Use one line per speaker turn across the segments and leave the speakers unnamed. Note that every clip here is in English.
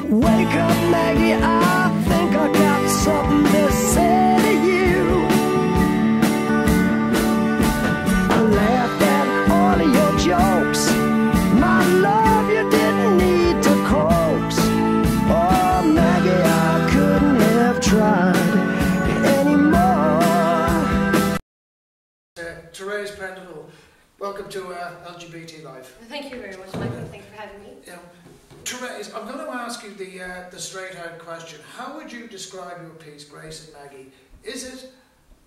Wake up, Maggie, I think I got something to say to you. I laughed at all of your jokes. My love, you didn't need to coax. Oh, Maggie, I couldn't have tried anymore.
Therese Prendeville, welcome to LGBT Live.
Thank you very much, Michael. Thanks for having me.
Therese, I'm going to ask you the straight-out question. How would you describe your piece, Grace and Maggie? Is it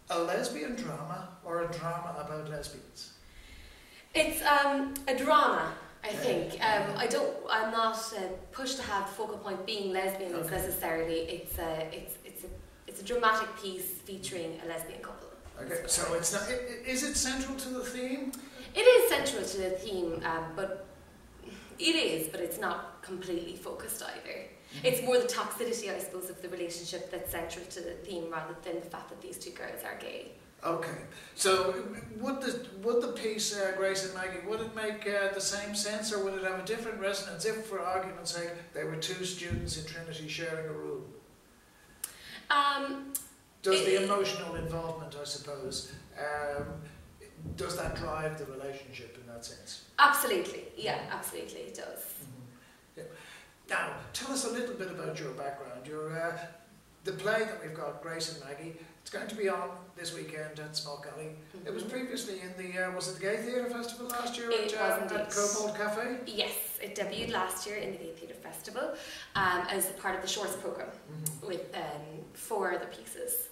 a lesbian drama or a drama about lesbians?
It's a drama, I think. I'm not pushed to have the focal point being lesbians necessarily. It's a dramatic piece featuring a lesbian couple.
Okay, so it's not. Is it central to the theme?
It is central to the theme, but it's not completely focused either. Mm-hmm. It's more the toxicity, I suppose, of the relationship that's central to the theme rather than the fact that these two girls are gay.
Okay, so would the piece, Grace and Maggie, would it make the same sense, or would it have a different resonance if, for argument's sake, they were two students in Trinity sharing a room? Does the emotional involvement, I suppose, does that drive the relationship in that sense?
Absolutely, yeah, absolutely it does.
Mm-hmm. Yeah. Now, tell us a little bit about your background. The play that we've got, Grace and Maggie, it's going to be on this weekend at Small Gully. Mm-hmm. It was previously in the, was it the Gay Theatre Festival last year at Cobalt Cafe?
Yes, it debuted last year in the Gay Theatre Festival as part of the Shorts programme with 4 other pieces.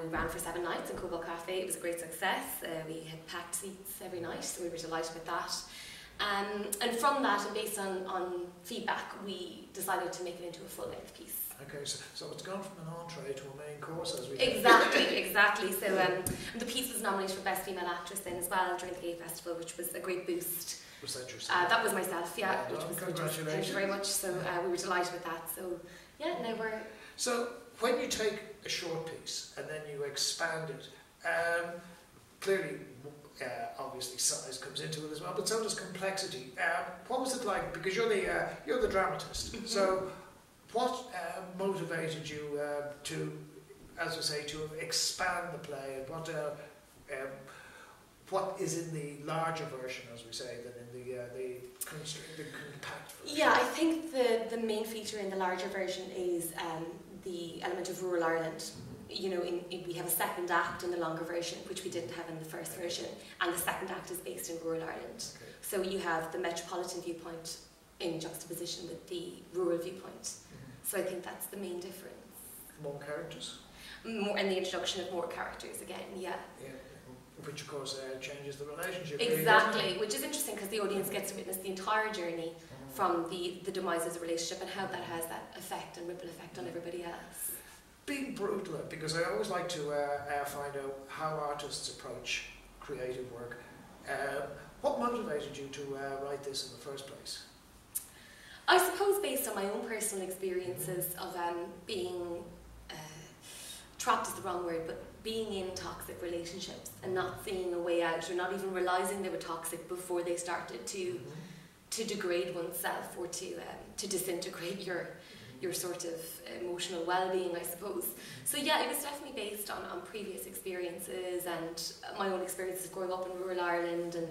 We ran for 7 nights in Cobalt Cafe. It was a great success. We had packed seats every night, so we were delighted with that. And from that, and based on feedback, we decided to make it into a full-length piece.
Okay, so it's gone from an entree to a main course, as we
Exactly. So the piece was nominated for Best Female Actress then as well during the Gay Festival, which was a great boost.
Was that yourself?
That was myself, yeah.
Congratulations.
Thank you very much. So we were delighted with that. So yeah, now we're...
So when you take a short piece and then you expand it, clearly, obviously size comes into it as well, but so does complexity. What was it like? Because you're the dramatist. Mm-hmm. So what motivated you to, as I say, to expand the play, and what is in the larger version, as we say, than in the compact version?
Yeah, I think the main feature in the larger version is the element of rural Ireland. Mm-hmm. You know, we have a second act in the longer version, which we didn't have in the first version, and the second act is based in rural Ireland. Okay. So you have the metropolitan viewpoint in juxtaposition with the rural viewpoint. Mm-hmm. So I think that's the main difference.
More characters?
More, and the introduction of more characters again, yeah.
Which of course changes the relationship.
Exactly,
really,
which is interesting because the audience gets to witness the entire journey from the demise of the relationship and how that has that effect and ripple effect on everybody else.
Being brutal, because I always like to find out how artists approach creative work. What motivated you to write this in the first place?
I suppose based on my own personal experiences of being trapped is the wrong word, but being in toxic relationships and not seeing a way out, or not even realising they were toxic before they started to degrade oneself or to disintegrate your sort of emotional well-being, I suppose. So yeah, it was definitely based on previous experiences and my own experiences growing up in rural Ireland. And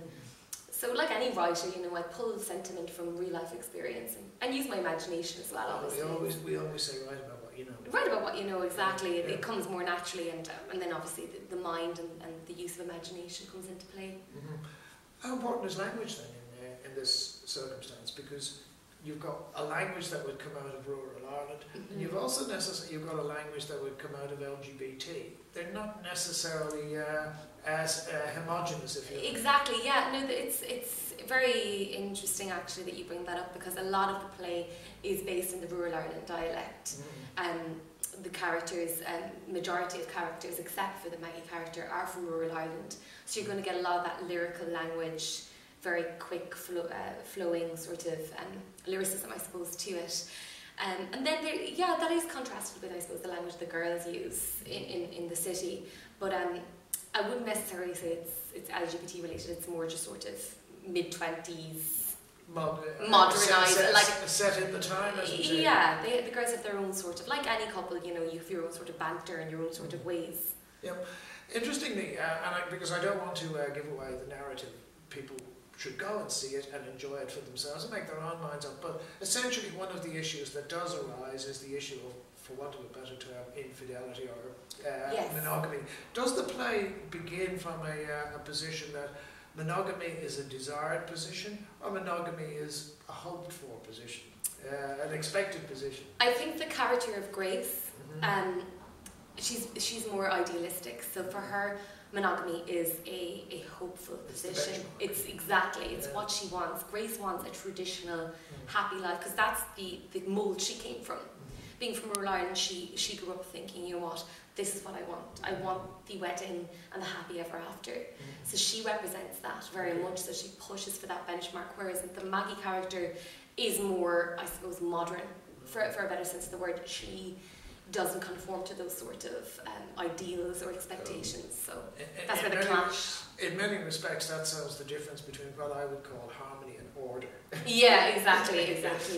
so like any writer, you know, I pull sentiment from real life experience and use my imagination as well, obviously.
We always say write about what you know.
Write about what you know, exactly. It comes more naturally, and then obviously the mind and the use of imagination comes into play.
Mm-hmm. How important is language then in this circumstance? Because you've got a language that would come out of rural Ireland, and you've also you've got a language that would come out of LGBT. They're not necessarily as homogenous, if you will.
Exactly, yeah. No, it's very interesting actually that you bring that up, because a lot of the play is based in the rural Ireland dialect. The characters, majority of characters except for the Maggie character, are from rural Ireland. So you're going to get a lot of that lyrical language, very quick flowing sort of lyricism, I suppose, to it. And then that is contrasted with, I suppose, the language the girls use in the city. But I wouldn't necessarily say it's LGBT related. It's more just sort of mid-20s modernised, like
set in the time, as we say.
Yeah, the girls have their own sort of, like any couple, you know, you have your own sort of banter and your own sort of ways.
Yeah. Interestingly, because I don't want to give away the narrative, people should go and see it and enjoy it for themselves and make their own minds up. But essentially, one of the issues that does arise is the issue of, for want of a better term, infidelity or
Yes.
monogamy. Does the play begin from a position that monogamy is a desired position, or monogamy is a hoped for position, an expected position?
I think the character of Grace, she's more idealistic. So for her, monogamy is a hopeful position. It's what she wants. Grace wants a traditional, happy life, because that's the mould she came from. Being from rural Ireland, she grew up thinking, you know what, this is what I want. I want the wedding and the happy ever after. So she represents that very much, so she pushes for that benchmark, whereas the Maggie character is more, I suppose, modern, for a better sense of the word. She doesn't conform to those sort of ideals or expectations, so that's where the clash.
In many respects, that shows the difference between what I would call harmony and order.
Yeah, exactly,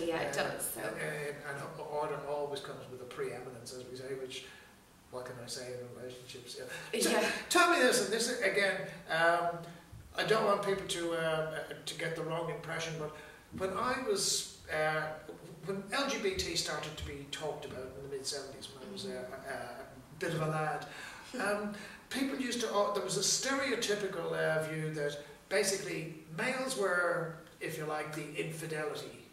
yeah, it does. So.
And order always comes with a preeminence, as we say, which, what can I say in relationships? Yeah. So, tell me this, and this again, I don't want people to get the wrong impression, but when I was when LGBT started to be talked about in the mid-70s, when I was a bit of a lad, people used to, there was a stereotypical view that basically males were, if you like, the infidelity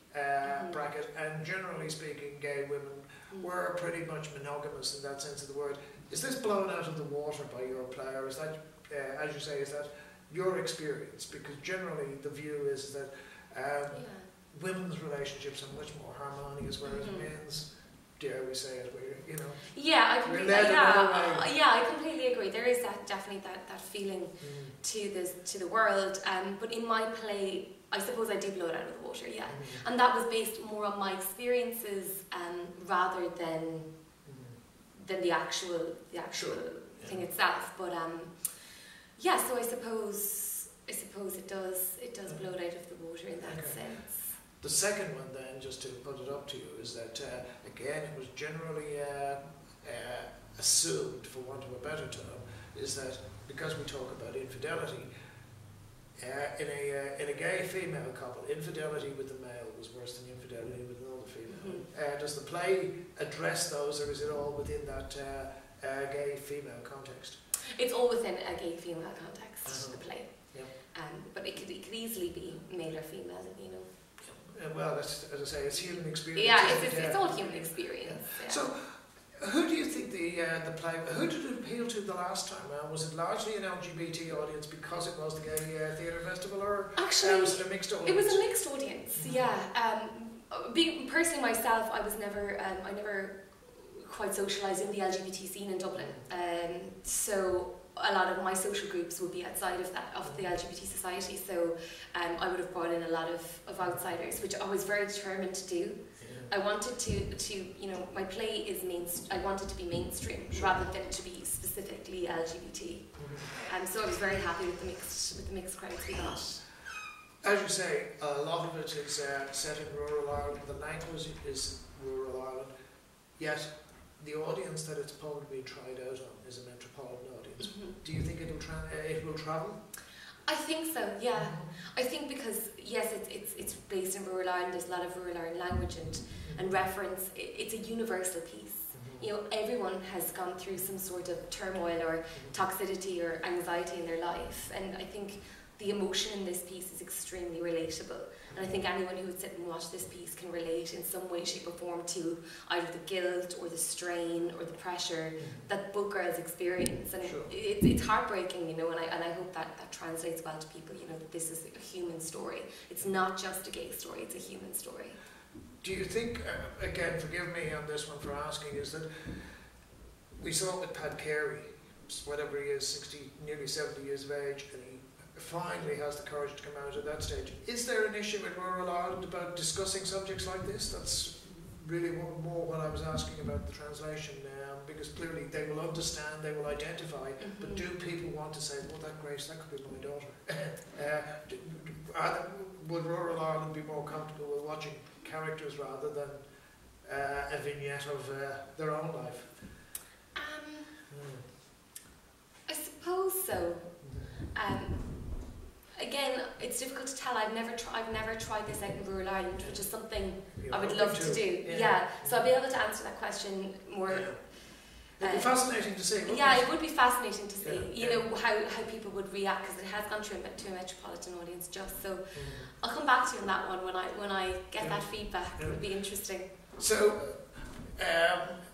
bracket, and generally speaking, gay women were pretty much monogamous in that sense of the word. Is this blown out of the water by your play, or is that, as you say, is that your experience? Because generally the view is that women's relationships are much more harmonious, whereas men's, dare we say it, you know.
Yeah, I completely agree. There is definitely that feeling to the world. But in my play, I suppose I do blow it out of the water. Yeah, and that was based more on my experiences rather than the actual thing itself. But so I suppose it does blow it out of the water in that sense.
The second one then, just to put it up to you, is that again it was generally assumed, for want of a better term, is that because we talk about infidelity, in a gay female couple, infidelity with the male was worse than infidelity with another female. Does the play address those, or is it all within that gay female context?
It's all within a gay female context, the play. Yeah. But it could easily be male or female, you know.
Well, as I say, it's human experience.
Yeah, it's all human experience. Yeah.
So, who do you think the play? Who did it appeal to the last time? Was it largely an LGBT audience because it was the Gay Theatre Festival, or
actually
was it a mixed audience?
It was a mixed audience. Yeah. Being personally myself, I never quite socialised in the LGBT scene in Dublin. So a lot of my social groups would be outside of the LGBT society, so I would have brought in a lot of outsiders, which I was very determined to do. I wanted to you know, my play is I wanted to be mainstream rather than to be specifically LGBT. So I was very happy with the mixed crowds we got.
As you say, a lot of it is set in rural Ireland. The language is rural Ireland, yet the audience that it's probably tried out on is a metropolitan audience. Do you think it will travel?
I think so, yeah. I think because, yes, it's based in rural Ireland, there's a lot of rural Ireland language and reference. It's a universal piece. You know, everyone has gone through some sort of turmoil or toxicity or anxiety in their life, and I think the emotion in this piece is extremely relatable. And I think anyone who would sit and watch this piece can relate in some way, shape or form to either the guilt or the strain or the pressure that both girls experience. And it's heartbreaking, you know, and I hope that translates well to people, you know, that this is a human story. It's not just a gay story, it's a human story.
Do you think, again, forgive me on this one for asking, is that we saw it with Pat Carey, whatever he is, 60, nearly 70 years of age, and he finally has the courage to come out at that stage. Is there an issue in rural Ireland about discussing subjects like this? That's really more what I was asking about the translation. because clearly they will understand, they will identify, but do people want to say, well, that Grace, that could be my daughter? Would rural Ireland be more comfortable with watching characters rather than a vignette of their own life?
I suppose so. Again, it's difficult to tell. I've never tried this out in rural Ireland, which is something I would love to do. Yeah. So I'll be able to answer that question more.
It'd be fascinating to see.
It would be fascinating to see. You know how people would react, because it has gone to a metropolitan audience. Just so, I'll come back to you on that one when I get that feedback. It would be interesting.
So,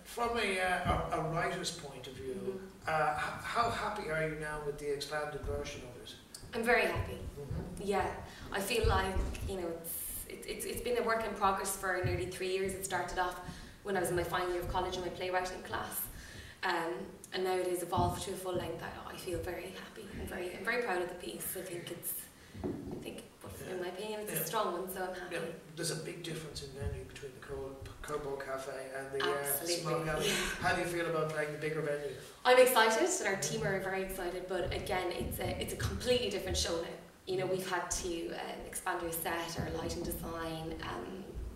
from a writer's point of view, how happy are you now with the expanded version of it?
I'm very happy. Yeah, I feel like, you know, it's been a work in progress for nearly 3 years. It started off when I was in my final year of college in my playwriting class, and now it has evolved to a full length. I feel very happy. I'm very proud of the piece. I think in my opinion, it's a strong one, so I'm happy.
Yeah, there's a big difference in venue between the Cobo Cafe and the Smoke Alley. How do you feel about playing the bigger venue?
I'm excited, and our team are very excited, but again, it's a completely different show now. You know, we've had to expand our set, our lighting design,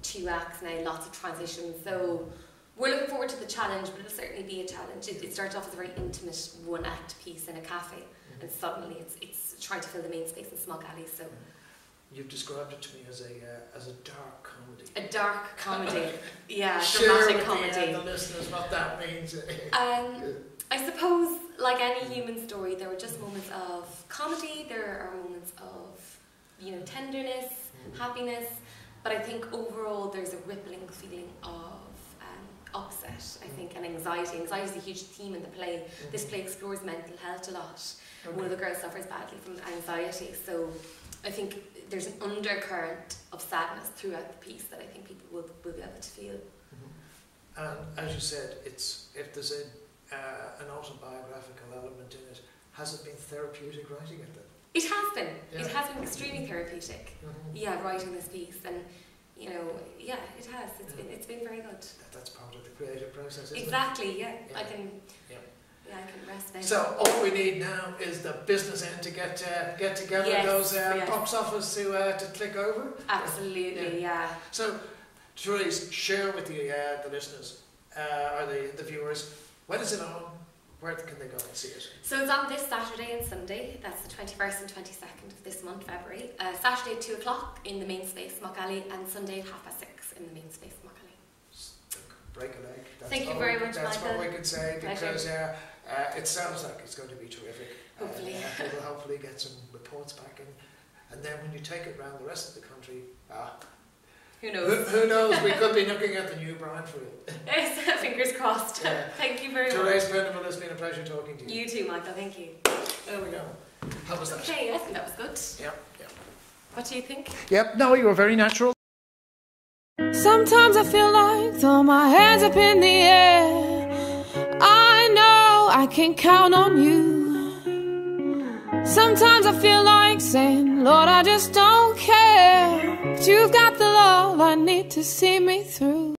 2 acts now, lots of transitions, so we're looking forward to the challenge, but it'll certainly be a challenge. It started off as a very intimate 1-act piece in a cafe, and suddenly it's trying to fill the main space in Smoke Alley, so...
You've described it to me as a dark comedy.
A dark comedy, yeah,
Share
dramatic
with
comedy.
the listeners what that means.
I suppose, like any human story, there are just moments of comedy, there are moments of, you know, tenderness, happiness, but I think overall there's a rippling feeling of upset, I think, and anxiety. Anxiety is a huge theme in the play. This play explores mental health a lot. One of the girls suffers badly from anxiety, so I think there's an undercurrent of sadness throughout the piece that I think people will be able to feel.
And as you said, if there's an autobiographical element in it, has it been therapeutic writing it then?
It has been. Yeah. It has been extremely therapeutic. Yeah, writing this piece, and you know, yeah, it has. It's been very good.
That's part of the creative process, isn't
it? Yeah. I can rest now.
So all we need now is the business end to get together, those box office to click over.
Absolutely, yeah.
So, Therese, share with the listeners or the viewers, when is it on? Where can they go and see it? So
it's on this Saturday and Sunday. That's the 21st and 22nd of this month, February. Saturday at 2 o'clock in the main space, Smoke Alley, and Sunday at 6:30 in the main space, Smoke Alley.
Break a leg.
Thank you very much, Michael.
That's what we can say, because it sounds like it's going to be terrific.
Hopefully.
We'll hopefully get some reports back, and then when you take it around the rest of the country,
who knows?
Who knows? We could be looking at the new brand for you.
Yes, fingers crossed. Yeah. Thank you very much.
Therese Prindiville, it's been a pleasure talking to you.
You too, Michael. Thank you.
There we go. How was that?
Okay, I think that was good.
Yeah.
What do you think?
Yep. No, you were very natural.
Sometimes I feel like throw my hands up in the air. I know I can count on you. Sometimes I feel like saying, Lord, I just don't care. But you've got the love I need to see me through.